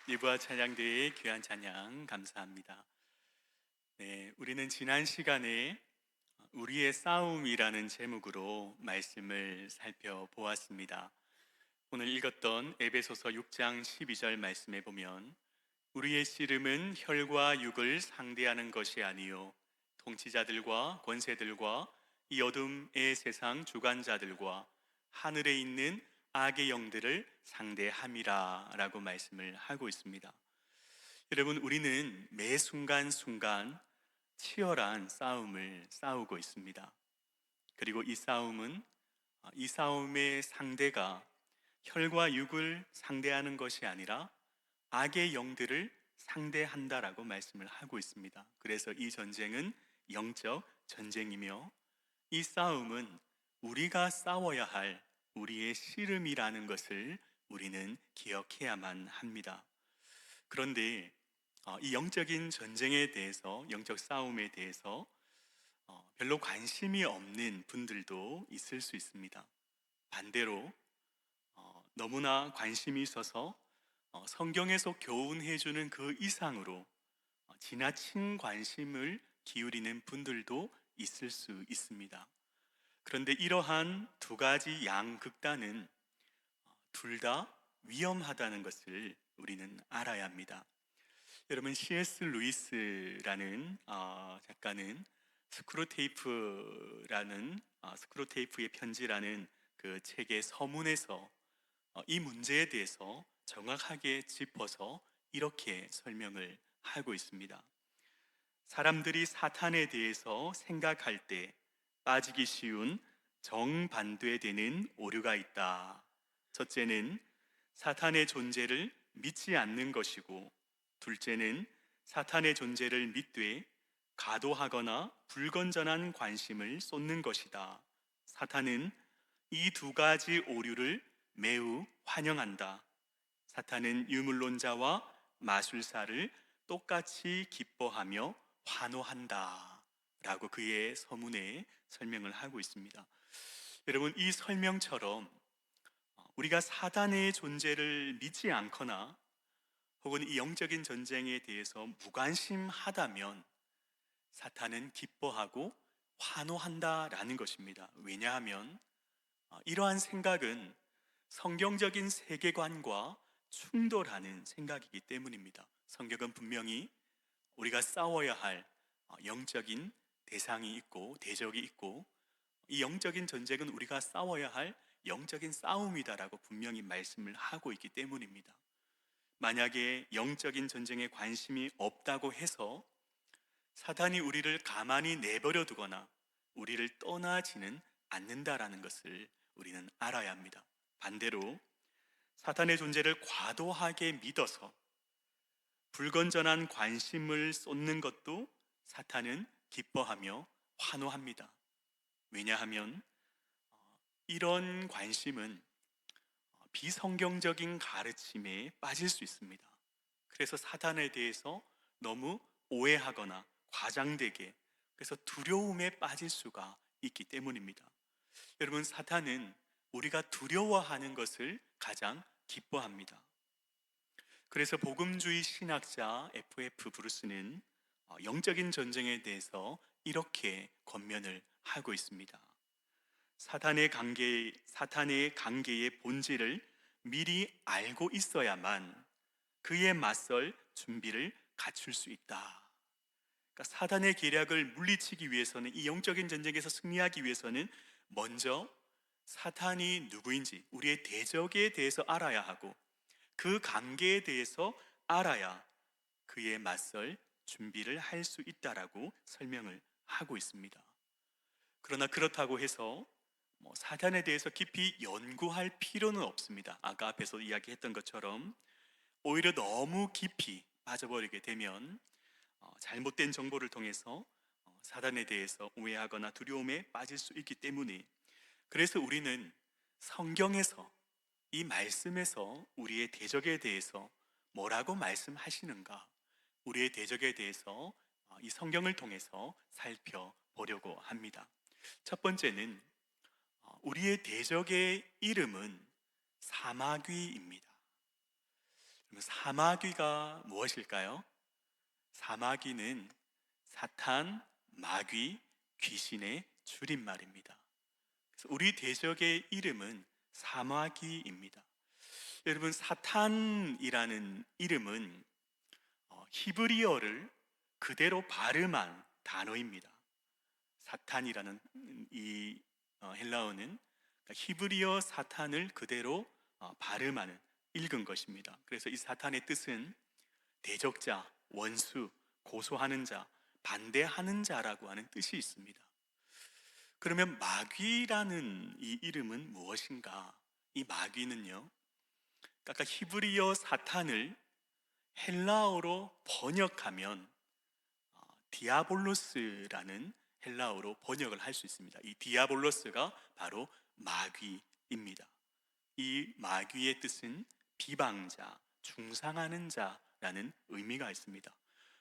예부와 찬양대의 귀한 찬양 감사합니다. 네, 우리는 지난 시간에 우리의 싸움이라는 제목으로 말씀을 살펴보았습니다. 오늘 읽었던 에베소서 6장 12절 말씀에 보면 우리의 씨름은 혈과 육을 상대하는 것이 아니요 통치자들과 권세들과 이 어둠의 세상 주관자들과 하늘에 있는 악의 영들을 상대함이라 라고 말씀을 하고 있습니다. 여러분, 우리는 매 순간순간 치열한 싸움을 싸우고 있습니다. 그리고 이 싸움의 상대가 혈과 육을 상대하는 것이 아니라 악의 영들을 상대한다라고 말씀을 하고 있습니다. 그래서 이 전쟁은 영적 전쟁이며 이 싸움은 우리가 싸워야 할 우리의 씨름이라는 것을 우리는 기억해야만 합니다. 그런데 이 영적인 전쟁에 대해서, 영적 싸움에 대해서 별로 관심이 없는 분들도 있을 수 있습니다. 반대로 너무나 관심이 있어서 성경에서 교훈해주는 그 이상으로 지나친 관심을 기울이는 분들도 있을 수 있습니다. 그런데 이러한 두 가지 양극단은 둘 다 위험하다는 것을 우리는 알아야 합니다. 여러분, C.S. 루이스라는 작가는 스크루테이프의 편지라는 그 책의 서문에서 이 문제에 대해서 정확하게 짚어서 이렇게 설명을 하고 있습니다. 사람들이 사탄에 대해서 생각할 때 빠지기 쉬운 정반대되는 오류가 있다. 첫째는 사탄의 존재를 믿지 않는 것이고, 둘째는 사탄의 존재를 믿되 가도하거나 불건전한 관심을 쏟는 것이다. 사탄은 이 두 가지 오류를 매우 환영한다. 사탄은 유물론자와 마술사를 똑같이 기뻐하며 환호한다 라고 그의 서문에 설명을 하고 있습니다. 여러분, 이 설명처럼 우리가 사단의 존재를 믿지 않거나 혹은 이 영적인 전쟁에 대해서 무관심하다면 사탄은 기뻐하고 환호한다라는 것입니다. 왜냐하면 이러한 생각은 성경적인 세계관과 충돌하는 생각이기 때문입니다. 성경은 분명히 우리가 싸워야 할 영적인 대상이 있고 대적이 있고, 이 영적인 전쟁은 우리가 싸워야 할 영적인 싸움이다라고 분명히 말씀을 하고 있기 때문입니다. 만약에 영적인 전쟁에 관심이 없다고 해서 사탄이 우리를 가만히 내버려 두거나 우리를 떠나지는 않는다라는 것을 우리는 알아야 합니다. 반대로 사탄의 존재를 과도하게 믿어서 불건전한 관심을 쏟는 것도 사탄은 기뻐하며 환호합니다. 왜냐하면 이런 관심은 비성경적인 가르침에 빠질 수 있습니다. 그래서 사탄에 대해서 너무 오해하거나 과장되게, 그래서 두려움에 빠질 수가 있기 때문입니다. 여러분, 사탄은 우리가 두려워하는 것을 가장 기뻐합니다. 그래서 복음주의 신학자 F.F. 브루스는 영적인 전쟁에 대해서 이렇게 권면을 하고 있습니다. 사탄의 관계의 본질을 미리 알고 있어야만 그에 맞설 준비를 갖출 수 있다. 그러니까 사탄의 계략을 물리치기 위해서는, 이 영적인 전쟁에서 승리하기 위해서는 먼저 사탄이 누구인지, 우리의 대적에 대해서 알아야 하고, 그 관계에 대해서 알아야 그에 맞설 준비를 할 수 있다라고 설명을 하고 있습니다. 그러나 그렇다고 해서 사탄에 대해서 깊이 연구할 필요는 없습니다. 아까 앞에서 이야기했던 것처럼 오히려 너무 깊이 빠져버리게 되면 잘못된 정보를 통해서 사탄에 대해서 오해하거나 두려움에 빠질 수 있기 때문에, 그래서 우리는 성경에서, 이 말씀에서 우리의 대적에 대해서 뭐라고 말씀하시는가, 우리의 대적에 대해서 이 성경을 통해서 살펴보려고 합니다. 첫 번째는 우리의 대적의 이름은 사마귀입니다. 그러면 사마귀가 무엇일까요? 사마귀는 사탄, 마귀, 귀신의 줄임말입니다. 그래서 우리 대적의 이름은 사마귀입니다. 여러분, 사탄이라는 이름은 히브리어를 그대로 발음한 단어입니다. 사탄이라는 이 헬라어는 그러니까 히브리어 사탄을 그대로 발음하는 읽은 것입니다. 그래서 이 사탄의 뜻은 대적자, 원수, 고소하는 자, 반대하는 자라고 하는 뜻이 있습니다. 그러면 마귀라는 이 이름은 무엇인가? 이 마귀는요, 그러니까 히브리어 사탄을 헬라어로 번역하면 디아볼로스라는 헬라어로 번역을 할 수 있습니다. 이 디아볼로스가 바로 마귀입니다. 이 마귀의 뜻은 비방자, 중상하는 자라는 의미가 있습니다.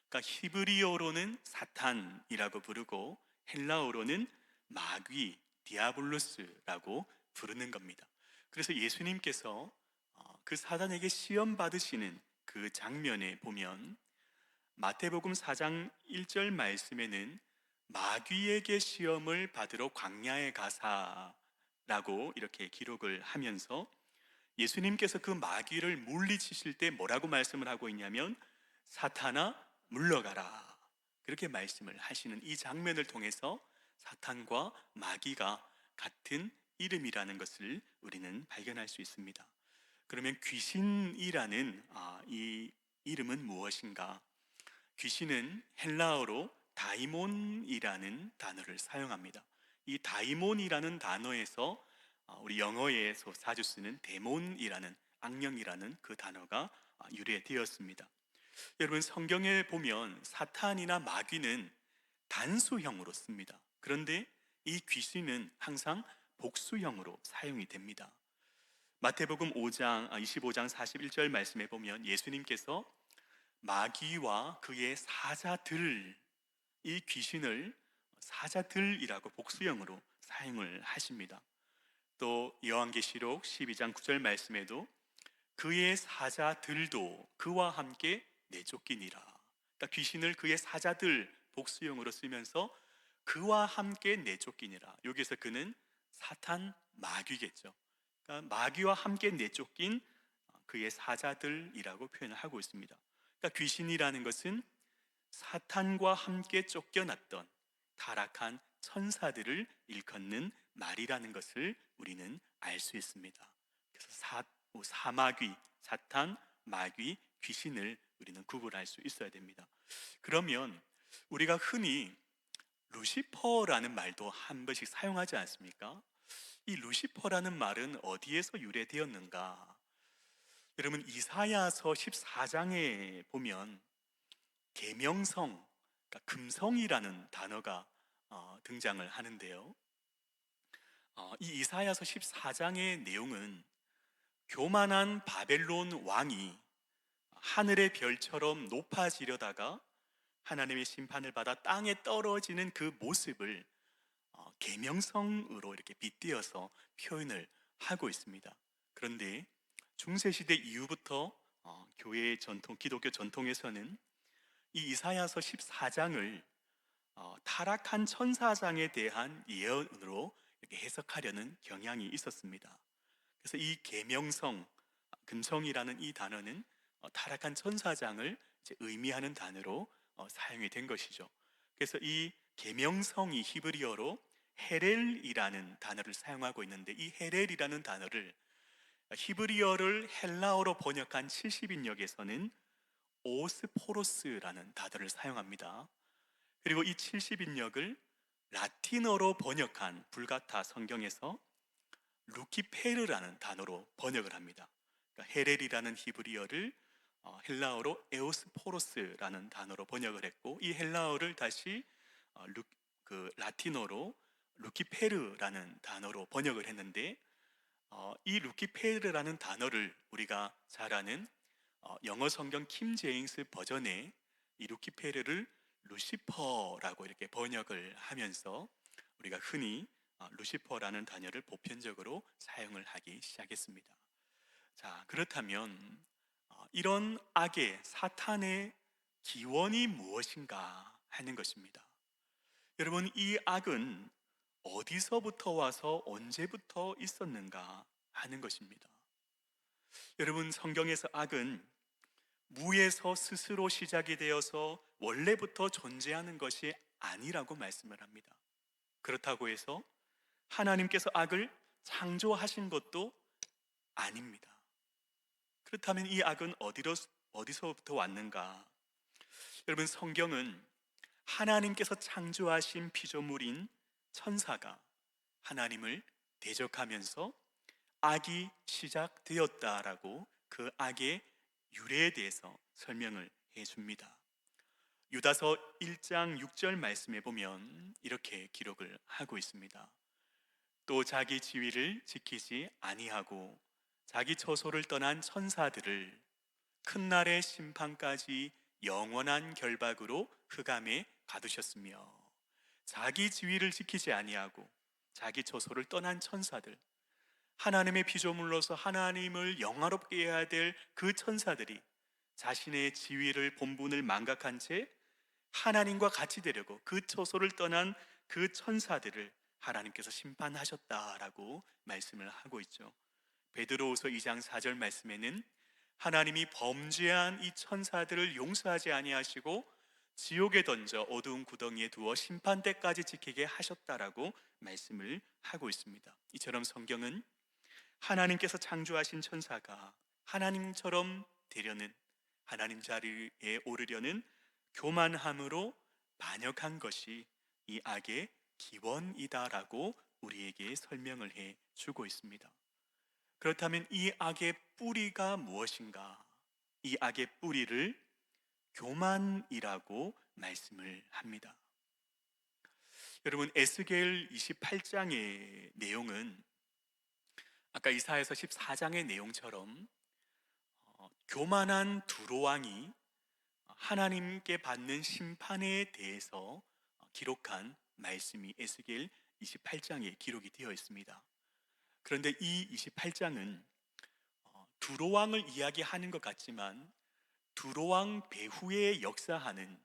그러니까 히브리어로는 사탄이라고 부르고 헬라어로는 마귀, 디아블로스라고 부르는 겁니다. 그래서 예수님께서 그 사단에게 시험 받으시는 그 장면에 보면 마태복음 4장 1절 말씀에는 마귀에게 시험을 받으러 광야에 가사라고 이렇게 기록을 하면서 예수님께서 그 마귀를 물리치실 때 뭐라고 말씀을 하고 있냐면 사탄아 물러가라, 그렇게 말씀을 하시는 이 장면을 통해서 사탄과 마귀가 같은 이름이라는 것을 우리는 발견할 수 있습니다. 그러면 귀신이라는 이 이름은 무엇인가? 귀신은 헬라어로 다이몬이라는 단어를 사용합니다. 이 다이몬이라는 단어에서 우리 영어에서 자주 쓰는 데몬이라는 악령이라는 그 단어가 유래되었습니다. 여러분, 성경에 보면 사탄이나 마귀는 단수형으로 씁니다. 그런데 이 귀신은 항상 복수형으로 사용이 됩니다. 마태복음 25장 41절 말씀에 보면 예수님께서 마귀와 그의 사자들, 이 귀신을 사자들이라고 복수형으로 사용을 하십니다. 또 요한계시록 12장 9절 말씀에도 그의 사자들도 그와 함께 내쫓기니라. 그러니까 귀신을 그의 사자들 복수형으로 쓰면서 그와 함께 내쫓기니라. 여기서 그는 사탄 마귀겠죠. 그러니까 마귀와 함께 내쫓긴 그의 사자들이라고 표현을 하고 있습니다. 그러니까 귀신이라는 것은 사탄과 함께 쫓겨났던 타락한 천사들을 일컫는 말이라는 것을 우리는 알 수 있습니다. 그래서 사마귀, 사탄, 마귀, 귀신을 우리는 구분할 수 있어야 됩니다. 그러면 우리가 흔히 루시퍼라는 말도 한 번씩 사용하지 않습니까? 이 루시퍼라는 말은 어디에서 유래되었는가? 여러분, 이사야서 14장에 보면 계명성, 그러니까 금성이라는 단어가 등장을 하는데요. 이 이사야서 14장의 내용은 교만한 바벨론 왕이 하늘의 별처럼 높아지려다가 하나님의 심판을 받아 땅에 떨어지는 그 모습을 계명성으로 이렇게 빗대어서 표현을 하고 있습니다. 그런데 중세시대 이후부터 교회의 전통, 기독교 전통에서는 이 이사야서 14장을 타락한 천사장에 대한 예언으로 이렇게 해석하려는 경향이 있었습니다. 그래서 이 계명성, 금성이라는 이 단어는 타락한 천사장을 이제 의미하는 단어로 사용이 된 것이죠. 그래서 이 계명성이 히브리어로 헤렐이라는 단어를 사용하고 있는데, 이 헤렐이라는 단어를 히브리어를 헬라어로 번역한 70인역에서는 오스포로스라는 단어를 사용합니다. 그리고 이 70인역을 라틴어로 번역한 불가타 성경에서 루키페르라는 단어로 번역을 합니다. 그러니까 헤렐이라는 히브리어를 헬라어로 에오스포로스라는 단어로 번역을 했고, 이 헬라어를 다시 라틴어로 루키페르라는 단어로 번역을 했는데, 이 루키페르라는 단어를 우리가 잘 아는 영어 성경 킴 제임스 버전의 이 루키페르를 루시퍼라고 이렇게 번역을 하면서 우리가 흔히 루시퍼라는 단어를 보편적으로 사용을 하기 시작했습니다. 자, 그렇다면 이런 악의 사탄의 기원이 무엇인가 하는 것입니다. 여러분, 이 악은 어디서부터 와서 언제부터 있었는가 하는 것입니다. 여러분, 성경에서 악은 무에서 스스로 시작이 되어서 원래부터 존재하는 것이 아니라고 말씀을 합니다. 그렇다고 해서 하나님께서 악을 창조하신 것도 아닙니다. 그렇다면 이 악은 어디서부터 왔는가? 여러분, 성경은 하나님께서 창조하신 피조물인 천사가 하나님을 대적하면서 악이 시작되었다라고 그 악의 유래에 대해서 설명을 해줍니다. 유다서 1장 6절 말씀에 보면 이렇게 기록을 하고 있습니다. 또 자기 지위를 지키지 아니하고 자기 처소를 떠난 천사들을 큰 날의 심판까지 영원한 결박으로 흑암에 가두셨으며, 자기 지위를 지키지 아니하고 자기 처소를 떠난 천사들, 하나님의 피조물로서 하나님을 영화롭게 해야 될 그 천사들이 자신의 지위를 본분을 망각한 채 하나님과 같이 되려고 그 처소를 떠난 그 천사들을 하나님께서 심판하셨다라고 말씀을 하고 있죠. 베드로후서 2장 4절 말씀에는 하나님이 범죄한 이 천사들을 용서하지 아니하시고 지옥에 던져 어두운 구덩이에 두어 심판 때까지 지키게 하셨다라고 말씀을 하고 있습니다. 이처럼 성경은 하나님께서 창조하신 천사가 하나님처럼 되려는, 하나님 자리에 오르려는 교만함으로 반역한 것이 이 악의 기원이다라고 우리에게 설명을 해 주고 있습니다. 그렇다면 이 악의 뿌리가 무엇인가? 이 악의 뿌리를 교만이라고 말씀을 합니다. 여러분, 에스겔 28장의 내용은 아까 이사야서 14장의 내용처럼 교만한 두로왕이 하나님께 받는 심판에 대해서 기록한 말씀이 에스겔 28장에 기록이 되어 있습니다. 그런데 이 28장은 두로왕을 이야기하는 것 같지만 두로왕 배후에 역사하는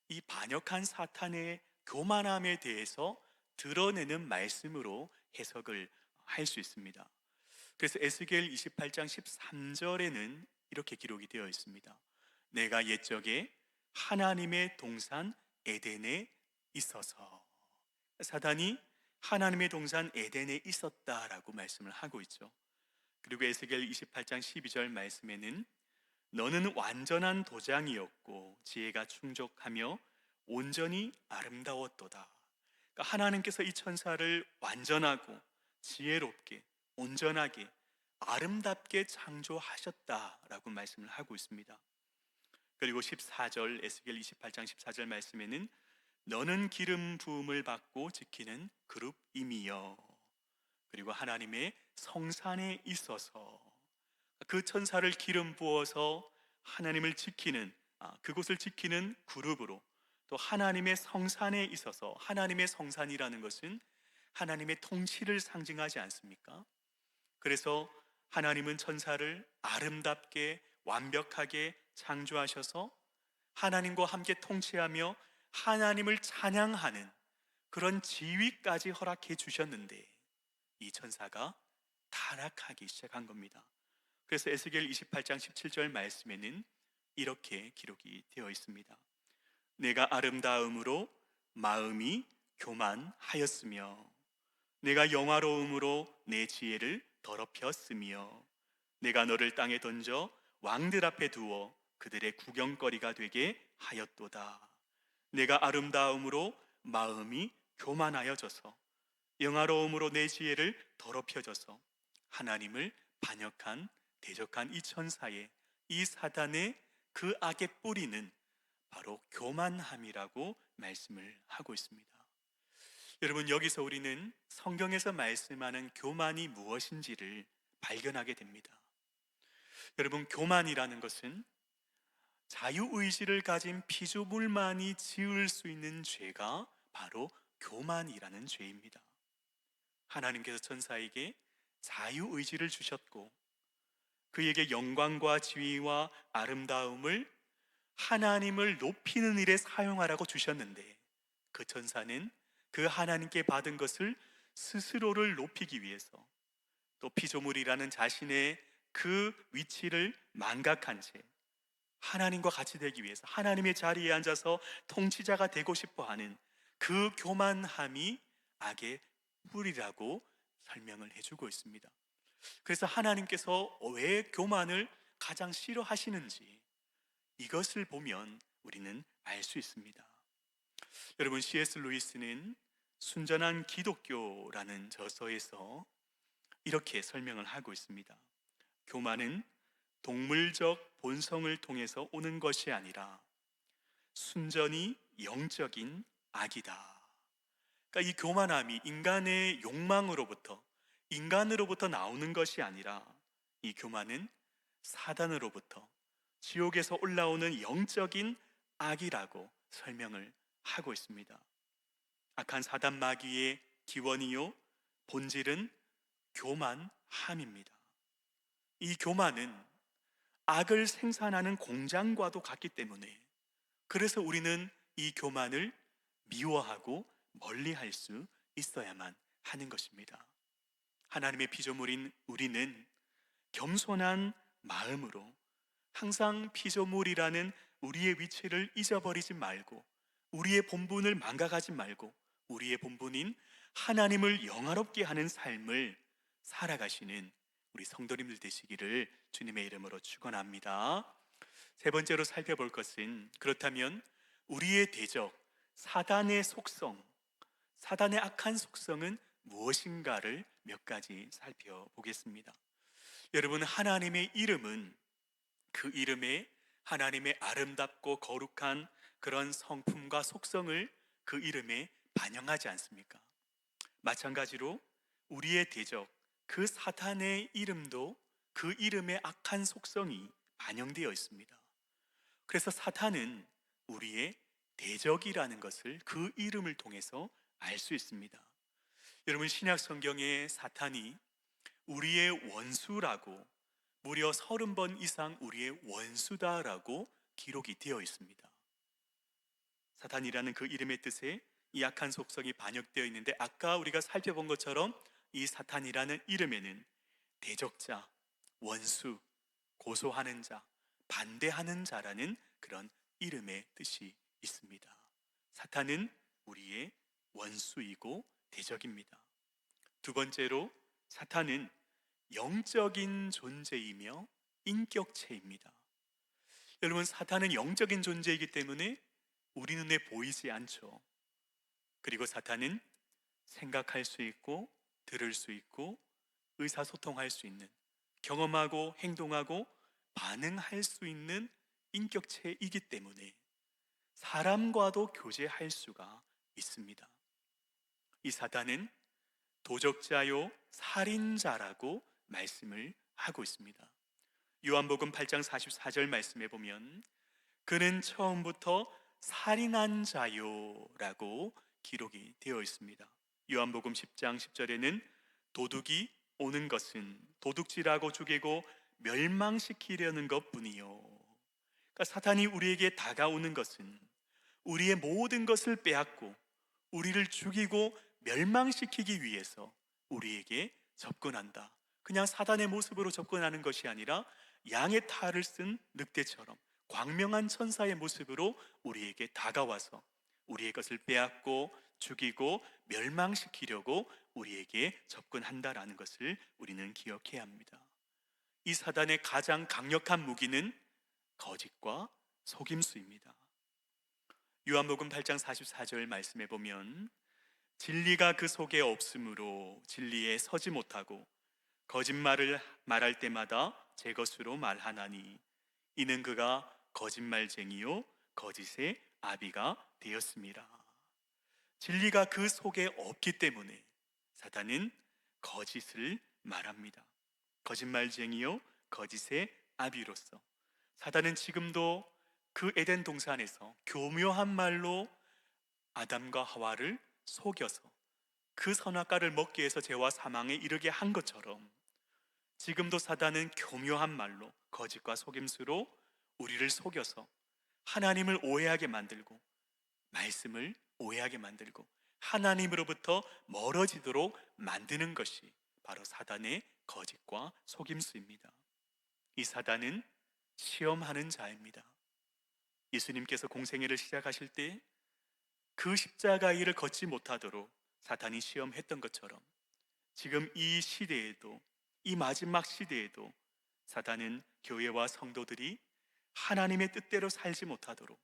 이 반역한 사탄의 교만함에 대해서 드러내는 말씀으로 해석을 할 수 있습니다. 그래서 에스겔 28장 13절에는 이렇게 기록이 되어 있습니다. 내가 옛적에 하나님의 동산 에덴에 있어서, 사단이 하나님의 동산 에덴에 있었다라고 말씀을 하고 있죠. 그리고 에스겔 28장 12절 말씀에는 너는 완전한 도장이었고 지혜가 충족하며 온전히 아름다웠도다. 그러니까 하나님께서 이 천사를 완전하고 지혜롭게 온전하게 아름답게 창조하셨다라고 말씀을 하고 있습니다. 그리고 14절 에스겔 28장 14절 말씀에는 너는 기름 부음을 받고 지키는 그룹임이여. 그리고 하나님의 성산에 있어서 그 천사를 기름 부어서 하나님을 지키는 그곳을 지키는 그룹으로, 또 하나님의 성산에 있어서, 하나님의 성산이라는 것은 하나님의 통치를 상징하지 않습니까? 그래서 하나님은 천사를 아름답게 완벽하게 창조하셔서 하나님과 함께 통치하며 하나님을 찬양하는 그런 지위까지 허락해 주셨는데 이 천사가 타락하기 시작한 겁니다. 그래서 에스겔 28장 17절 말씀에는 이렇게 기록이 되어 있습니다. 내가 아름다움으로 마음이 교만하였으며 내가 영화로움으로 내 지혜를 더럽혔으며 내가 너를 땅에 던져 왕들 앞에 두어 그들의 구경거리가 되게 하였도다. 내가 아름다움으로 마음이 교만하여져서 영화로움으로 내 지혜를 더럽혀져서 하나님을 반역한 대적한 이 천사의, 이 사단의 그 악의 뿌리는 바로 교만함이라고 말씀을 하고 있습니다. 여러분, 여기서 우리는 성경에서 말씀하는 교만이 무엇인지를 발견하게 됩니다. 여러분, 교만이라는 것은 자유의지를 가진 피조물만이 지을 수 있는 죄가 바로 교만이라는 죄입니다. 하나님께서 천사에게 자유의지를 주셨고 그에게 영광과 지위와 아름다움을 하나님을 높이는 일에 사용하라고 주셨는데, 그 천사는 그 하나님께 받은 것을 스스로를 높이기 위해서, 또 피조물이라는 자신의 그 위치를 망각한 채 하나님과 같이 되기 위해서 하나님의 자리에 앉아서 통치자가 되고 싶어 하는 그 교만함이 악의 뿌리라고 설명을 해주고 있습니다. 그래서 하나님께서 왜 교만을 가장 싫어하시는지 이것을 보면 우리는 알 수 있습니다. 여러분, C.S. 루이스는 순전한 기독교라는 저서에서 이렇게 설명을 하고 있습니다. 교만은 동물적 본성을 통해서 오는 것이 아니라 순전히 영적인 악이다. 그러니까 이 교만함이 인간의 욕망으로부터, 인간으로부터 나오는 것이 아니라 이 교만은 사단으로부터, 지옥에서 올라오는 영적인 악이라고 설명을 하고 있습니다. 악한 사단 마귀의 기원이요 본질은 교만함입니다. 이 교만은 악을 생산하는 공장과도 같기 때문에, 그래서 우리는 이 교만을 미워하고 멀리할 수 있어야만 하는 것입니다. 하나님의 피조물인 우리는 겸손한 마음으로 항상 피조물이라는 우리의 위치를 잊어버리지 말고, 우리의 본분을 망각하지 말고, 우리의 본분인 하나님을 영화롭게 하는 삶을 살아가시는 우리 성도님들 되시기를 주님의 이름으로 축원합니다. 세 번째로 살펴볼 것은, 그렇다면 우리의 대적 사단의 속성, 사단의 악한 속성은 무엇인가를 몇 가지 살펴보겠습니다. 여러분, 하나님의 이름은 그 이름에 하나님의 아름답고 거룩한 그런 성품과 속성을 그 이름에 반영하지 않습니까? 마찬가지로 우리의 대적 그 사탄의 이름도 그 이름의 악한 속성이 반영되어 있습니다. 그래서 사탄은 우리의 대적이라는 것을 그 이름을 통해서 알 수 있습니다. 여러분, 신약 성경에 사탄이 우리의 원수라고, 무려 30번 이상 우리의 원수다라고 기록이 되어 있습니다. 사탄이라는 그 이름의 뜻에 이 악한 속성이 반영되어 있는데, 아까 우리가 살펴본 것처럼 이 사탄이라는 이름에는 대적자, 원수, 고소하는 자, 반대하는 자라는 그런 이름의 뜻이 있습니다. 사탄은 우리의 원수이고 대적입니다. 두 번째로, 사탄은 영적인 존재이며 인격체입니다. 여러분, 사탄은 영적인 존재이기 때문에 우리 눈에 보이지 않죠. 그리고 사탄은 생각할 수 있고 들을 수 있고 의사소통할 수 있는, 경험하고 행동하고 반응할 수 있는 인격체이기 때문에 사람과도 교제할 수가 있습니다. 이 사탄은 도적자요 살인자라고 말씀을 하고 있습니다. 요한복음 8장 44절 말씀에 보면 그는 처음부터 살인한 자요 라고 기록이 되어 있습니다. 요한복음 10장 10절에는 도둑이 오는 것은 도둑질하고 죽이고 멸망시키려는 것뿐이요. 그러니까 사탄이 우리에게 다가오는 것은 우리의 모든 것을 빼앗고 우리를 죽이고 멸망시키기 위해서 우리에게 접근한다. 그냥 사단의 모습으로 접근하는 것이 아니라 양의 탈을 쓴 늑대처럼 광명한 천사의 모습으로 우리에게 다가와서 우리의 것을 빼앗고 죽이고 멸망시키려고 우리에게 접근한다라는 것을 우리는 기억해야 합니다. 이 사단의 가장 강력한 무기는 거짓과 속임수입니다. 요한복음 8장 44절 말씀에 보면 진리가 그 속에 없으므로 진리에 서지 못하고 거짓말을 말할 때마다 제 것으로 말하나니 이는 그가 거짓말쟁이요 거짓의 아비가 되었습니다. 진리가 그 속에 없기 때문에 사탄은 거짓을 말합니다. 거짓말쟁이요 거짓의 아비로서 사탄은 지금도 그 에덴 동산에서 교묘한 말로 아담과 하와를 속여서 그 선악과를 먹게 해서 죄와 사망에 이르게 한 것처럼 지금도 사단은 교묘한 말로 거짓과 속임수로 우리를 속여서 하나님을 오해하게 만들고 말씀을 오해하게 만들고 하나님으로부터 멀어지도록 만드는 것이 바로 사단의 거짓과 속임수입니다. 이 사단은 시험하는 자입니다. 예수님께서 공생애를 시작하실 때 그 십자가의 일을 걷지 못하도록 사탄이 시험했던 것처럼 지금 이 시대에도, 이 마지막 시대에도 사탄은 교회와 성도들이 하나님의 뜻대로 살지 못하도록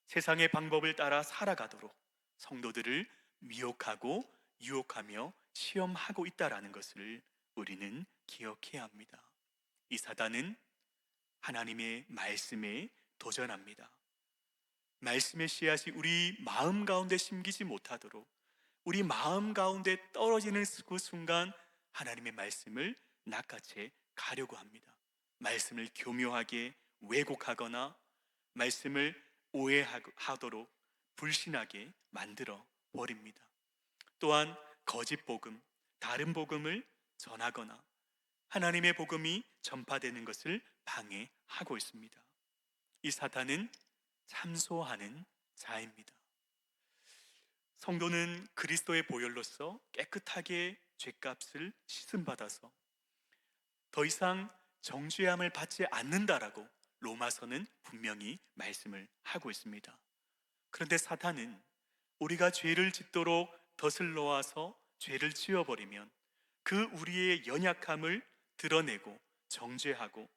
세상의 방법을 따라 살아가도록 성도들을 미혹하고 유혹하며 시험하고 있다라는 것을 우리는 기억해야 합니다. 이 사단은 하나님의 말씀에 도전합니다. 말씀의 씨앗이 우리 마음 가운데 심기지 못하도록 우리 마음 가운데 떨어지는 그 순간 하나님의 말씀을 낚아채 가려고 합니다. 말씀을 교묘하게 왜곡하거나 말씀을 오해하도록 불신하게 만들어 버립니다. 또한 거짓 복음, 다른 복음을 전하거나 하나님의 복음이 전파되는 것을 방해하고 있습니다. 이 사탄은 참소하는 자입니다. 성도는 그리스도의 보혈로서 깨끗하게 죄값을 씻음받아서 더 이상 정죄함을 받지 않는다라고 로마서는 분명히 말씀을 하고 있습니다. 그런데 사탄은 우리가 죄를 짓도록 덫을 놓아서 죄를 지어버리면 그 우리의 연약함을 드러내고 정죄하고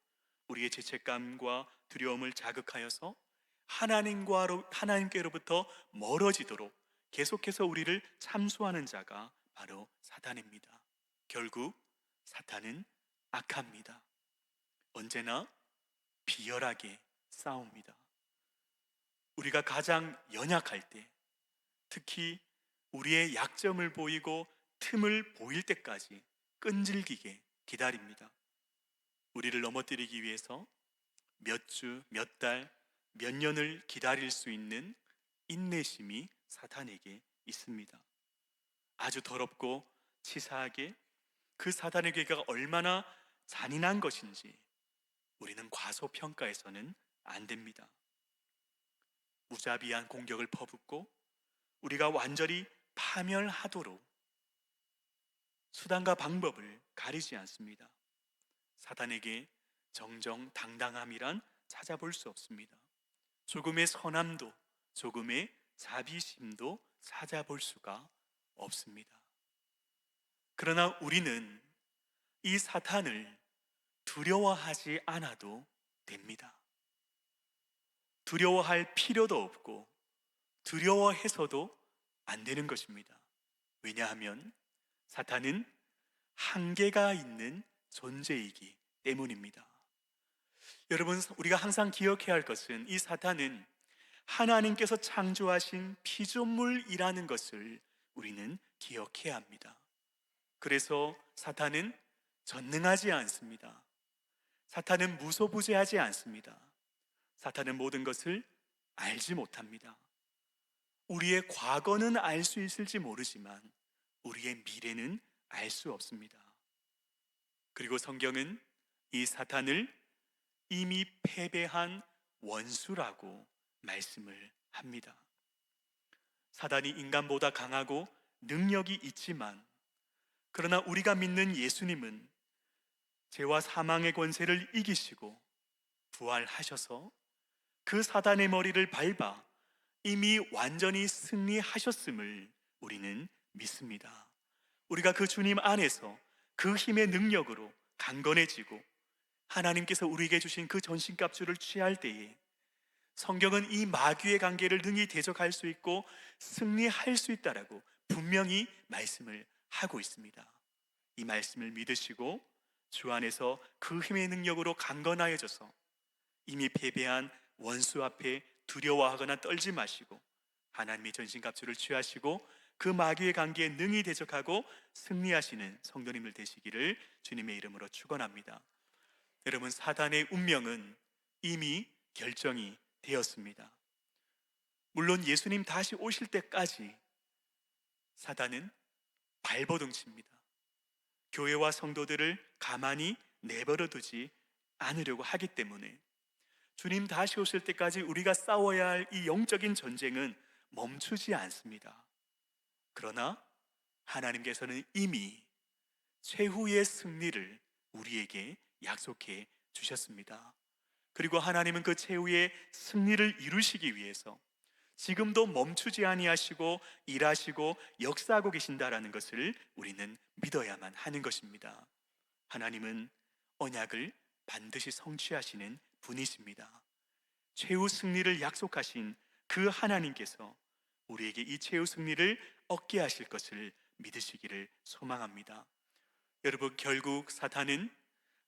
우리의 죄책감과 두려움을 자극하여서 하나님께로부터 멀어지도록 계속해서 우리를 참소하는 자가 바로 사탄입니다. 결국 사탄은 악합니다. 언제나 비열하게 싸웁니다. 우리가 가장 연약할 때, 특히 우리의 약점을 보이고 틈을 보일 때까지 끈질기게 기다립니다. 우리를 넘어뜨리기 위해서 몇 주, 몇 달, 몇 년을 기다릴 수 있는 인내심이 사탄에게 있습니다. 아주 더럽고 치사하게 그 사탄의 괴계가 얼마나 잔인한 것인지 우리는 과소평가해서는 안 됩니다. 무자비한 공격을 퍼붓고 우리가 완전히 파멸하도록 수단과 방법을 가리지 않습니다. 사탄에게 정정당당함이란 찾아볼 수 없습니다. 조금의 선함도 조금의 자비심도 찾아볼 수가 없습니다. 그러나 우리는 이 사탄을 두려워하지 않아도 됩니다. 두려워할 필요도 없고 두려워해서도 안 되는 것입니다. 왜냐하면 사탄은 한계가 있는 존재이기 때문입니다. 여러분, 우리가 항상 기억해야 할 것은 이 사탄은 하나님께서 창조하신 피조물이라는 것을 우리는 기억해야 합니다. 그래서 사탄은 전능하지 않습니다. 사탄은 무소부재하지 않습니다. 사탄은 모든 것을 알지 못합니다. 우리의 과거는 알 수 있을지 모르지만 우리의 미래는 알 수 없습니다. 그리고 성경은 이 사탄을 이미 패배한 원수라고 말씀을 합니다. 사단이 인간보다 강하고 능력이 있지만 그러나 우리가 믿는 예수님은 죄와 사망의 권세를 이기시고 부활하셔서 그 사단의 머리를 밟아 이미 완전히 승리하셨음을 우리는 믿습니다. 우리가 그 주님 안에서 그 힘의 능력으로 강건해지고 하나님께서 우리에게 주신 그 전신갑주를 취할 때에 성경은 이 마귀의 관계를 능히 대적할 수 있고 승리할 수 있다라고 분명히 말씀을 하고 있습니다. 이 말씀을 믿으시고 주 안에서 그 힘의 능력으로 강건하여져서 이미 패배한 원수 앞에 두려워하거나 떨지 마시고 하나님의 전신갑주를 취하시고 그 마귀의 관계에 능히 대적하고 승리하시는 성도님들 되시기를 주님의 이름으로 축원합니다. 여러분, 사단의 운명은 이미 결정이 되었습니다. 물론 예수님 다시 오실 때까지 사단은 발버둥칩니다. 교회와 성도들을 가만히 내버려 두지 않으려고 하기 때문에 주님 다시 오실 때까지 우리가 싸워야 할 이 영적인 전쟁은 멈추지 않습니다. 그러나 하나님께서는 이미 최후의 승리를 우리에게 약속해 주셨습니다. 그리고 하나님은 그 최후의 승리를 이루시기 위해서 지금도 멈추지 아니하시고 일하시고 역사하고 계신다라는 것을 우리는 믿어야만 하는 것입니다. 하나님은 언약을 반드시 성취하시는 분이십니다. 최후 승리를 약속하신 그 하나님께서 우리에게 이 최후 승리를 얻게 하실 것을 믿으시기를 소망합니다. 여러분, 결국 사탄은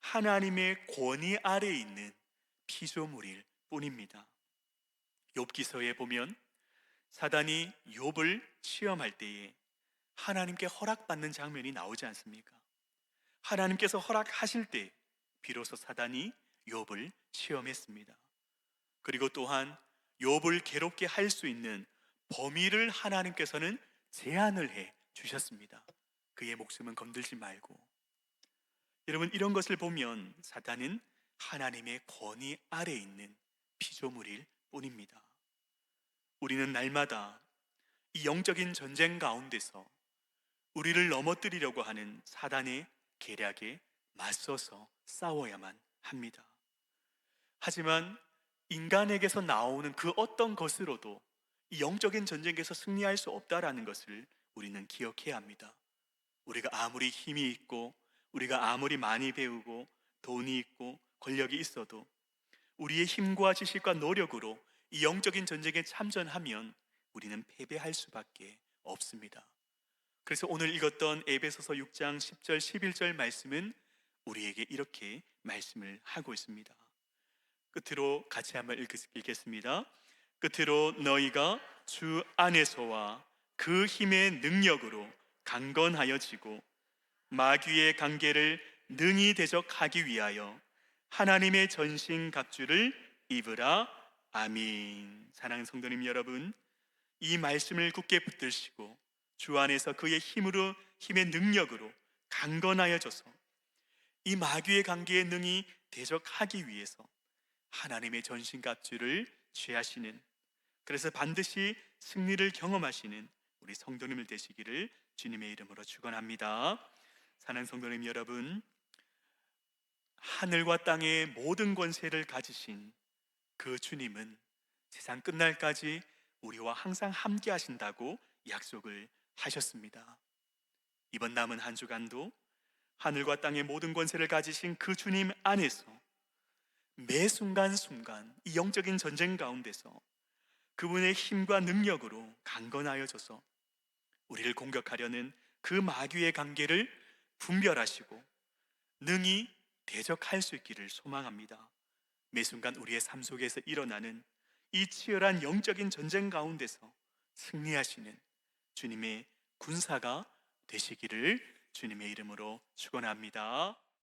하나님의 권위 아래에 있는 피조물일 뿐입니다. 욥기서에 보면 사단이 욥을 시험할 때에 하나님께 허락받는 장면이 나오지 않습니까? 하나님께서 허락하실 때 비로소 사단이 욥을 시험했습니다. 그리고 또한 욥을 괴롭게 할 수 있는 범위를 하나님께서는 제한을 해 주셨습니다. 그의 목숨은 건들지 말고. 여러분, 이런 것을 보면 사탄은 하나님의 권위 아래에 있는 피조물일 뿐입니다. 우리는 날마다 이 영적인 전쟁 가운데서 우리를 넘어뜨리려고 하는 사단의 계략에 맞서서 싸워야만 합니다. 하지만 인간에게서 나오는 그 어떤 것으로도 이 영적인 전쟁에서 승리할 수 없다라는 것을 우리는 기억해야 합니다. 우리가 아무리 힘이 있고 우리가 아무리 많이 배우고 돈이 있고 권력이 있어도 우리의 힘과 지식과 노력으로 이 영적인 전쟁에 참전하면 우리는 패배할 수밖에 없습니다. 그래서 오늘 읽었던 에베소서 6장 10절 11절 말씀은 우리에게 이렇게 말씀을 하고 있습니다. 끝으로 같이 한번 읽겠습니다. 끝으로 너희가 주 안에서와 그 힘의 능력으로 강건하여지고 마귀의 관계를 능히 대적하기 위하여 하나님의 전신 갑주를 입으라. 아멘. 사랑하는 성도님 여러분, 이 말씀을 굳게 붙드시고 주 안에서 그의 힘의 능력으로 강건하여져서 이 마귀의 관계에 능히 대적하기 위해서 하나님의 전신갑주를 취하시는, 그래서 반드시 승리를 경험하시는 우리 성도님들 되시기를 주님의 이름으로 축원합니다. 사랑하는 성도님 여러분, 하늘과 땅의 모든 권세를 가지신 그 주님은 세상 끝날까지 우리와 항상 함께 하신다고 약속을 하셨습니다. 이번 남은 한 주간도 하늘과 땅의 모든 권세를 가지신 그 주님 안에서 매 순간순간 이 영적인 전쟁 가운데서 그분의 힘과 능력으로 강건하여져서 우리를 공격하려는 그 마귀의 관계를 분별하시고 능히 대적할 수 있기를 소망합니다. 매 순간 우리의 삶 속에서 일어나는 이 치열한 영적인 전쟁 가운데서 승리하시는 주님의 군사가 되시기를 주님의 이름으로 축원합니다.